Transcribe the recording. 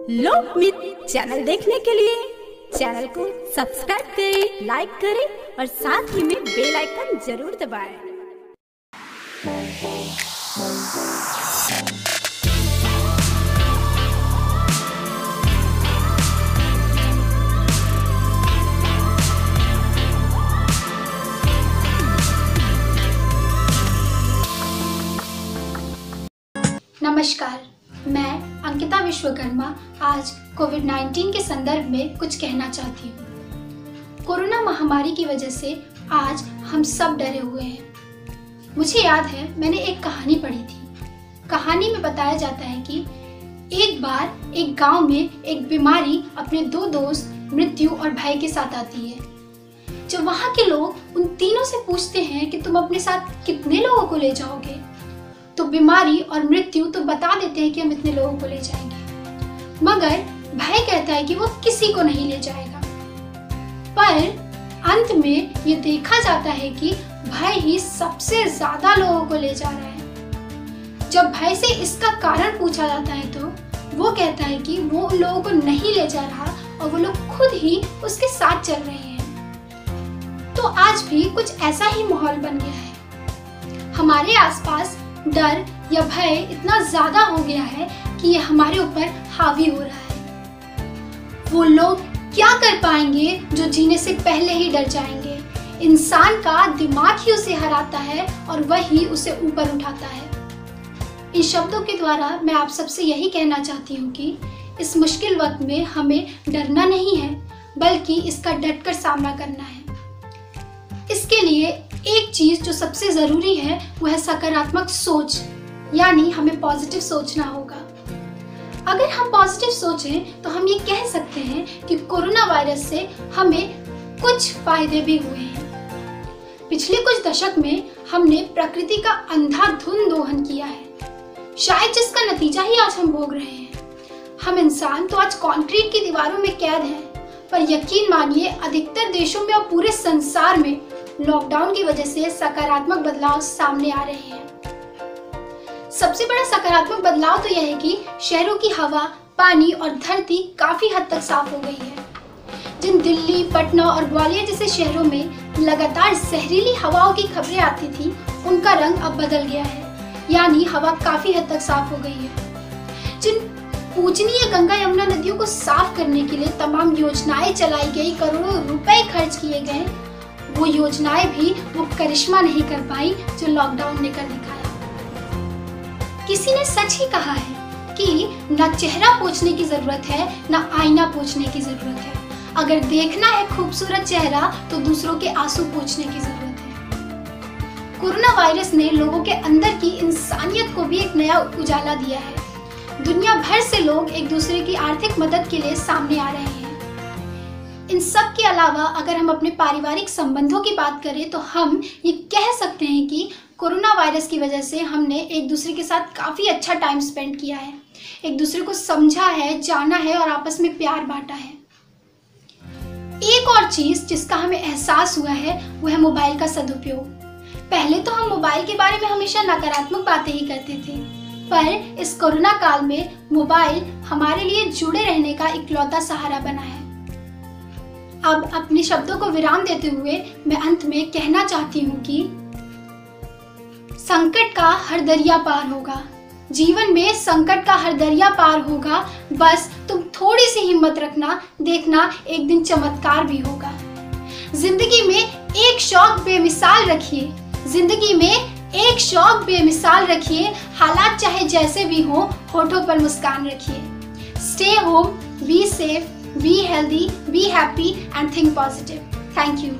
लोकमित channel देखने के लिए चैनल को सब्सक्राइब करें, लाइक करें और साथ ही में बेल आइकन जरूर दबाएं। नमस्कार, मैं अंकिता विश्वकर्मा आज कोविड-19 के संदर्भ में कुछ कहना चाहती हूँ। कोरोना महामारी की वजह से आज हम सब डरे हुए हैं। मुझे याद है मैंने एक कहानी पढ़ी थी। कहानी में बताया जाता है कि एक बार एक गांव में एक बीमारी अपने दो दोस्त मृत्यु और भय के साथ आती है। जब वहाँ के लोग उन तीनों से पूछते हैं कि तुम अपने साथ कितने लोगों को ले जाओगे, तो बीमारी और मृत्यु तो बता देते हैं कि हम इतने लोगों को ले जाएंगे, मगर भय कहता है कि वो किसी को नहीं ले जाएगा। पर अंत में ये देखा जाता है कि भय ही सबसे ज्यादा लोगों को ले जा रहा है। जब भय से इसका कारण पूछा जाता है तो वो कहता है कि वो उन लोगों को नहीं ले जा रहा और वो लोग खुद ही उसके साथ चल रहे हैं। तो आज भी कुछ ऐसा ही माहौल बन गया है। हमारे आसपास डर या भय इतना ज्यादा हो गया है कि ये हमारे ऊपर हावी हो रहा है। वो लोग क्या कर पाएंगे जो जीने से पहले ही डर जाएंगे। इंसान का दिमाग ही उसे हराता है और वही उसे ऊपर उठाता है। इन शब्दों के द्वारा मैं आप सबसे यही कहना चाहती हूँ कि इस मुश्किल वक्त में हमें डरना नहीं है, बल्कि इसका डटकर सामना करना है। इसके लिए एक चीज जो सबसे जरूरी है वो है सकारात्मक सोच, यानी हमें पॉजिटिव सोचना होगा। अगर हम पॉजिटिव सोचें तो हम ये कह सकते हैं कि कोरोना वायरस से हमें कुछ फायदे भी हुए हैं। पिछले कुछ दशक में हमने प्रकृति का अंधाधुंध दोहन किया है, शायद जिसका नतीजा ही आज हम भोग रहे हैं। हम इंसान तो आज कंक्रीट की दीवारों में कैद हैं, पर यकीन मानिए अधिकतर देशों में और पूरे संसार में लॉकडाउन की वजह से सकारात्मक बदलाव सामने आ रहे हैं। सबसे बड़ा सकारात्मक बदलाव तो यह है कि शहरों की हवा, पानी और धरती काफी हद तक साफ हो गई है। जिन दिल्ली, पटना और ग्वालियर जैसे शहरों में लगातार जहरीली हवाओं की खबरें आती थी, उनका रंग अब बदल गया है, यानी हवा काफी हद तक साफ हो गई है। जिन पूजनीय गंगा यमुना नदियों को साफ करने के लिए तमाम योजनाएं चलाई गई, करोड़ों रुपए खर्च किए गए, वो योजनाएं भी वो करिश्मा नहीं कर पाई जो लॉकडाउन ने कर दिखाया। किसी ने सच ही कहा है कि न चेहरा पोंछने की जरूरत है, न आईना पोंछने की जरूरत है। अगर देखना है खूबसूरत चेहरा तो दूसरों के आंसू पोंछने की जरूरत है। कोरोना वायरस ने लोगों के अंदर की इंसानियत को भी एक नया उजाला दिया है। दुनिया भर से लोग एक दूसरे की आर्थिक मदद के लिए सामने आ रहे हैं। इन सब के अलावा अगर हम अपने पारिवारिक संबंधों की बात करें तो हम ये कह सकते हैं कि कोरोना वायरस की वजह से हमने एक दूसरे के साथ काफ़ी अच्छा टाइम स्पेंड किया है, एक दूसरे को समझा है, जाना है और आपस में प्यार बांटा है। एक और चीज़ जिसका हमें एहसास हुआ है वो है मोबाइल का सदुपयोग। पहले तो हम मोबाइल के बारे में हमेशा नकारात्मक बातें ही करते थे, पर इस कोरोना काल में मोबाइल हमारे लिए जुड़े रहने का इकलौता सहारा बना है। अब अपने शब्दों को विराम देते हुए मैं अंत में कहना चाहती हूँ कि संकट का हर दरिया पार होगा। जीवन में संकट का हर दरिया पार होगा, बस तुम थोड़ी सी हिम्मत रखना, देखना एक दिन चमत्कार भी होगा। जिंदगी में एक शौक बेमिसाल रखिए, जिंदगी में एक शौक बेमिसाल रखिए। हालात चाहे जैसे भी हो, होठों पर मुस्कान रखिए। Stay home, be safe, be healthy, be happy and think positive. Thank you.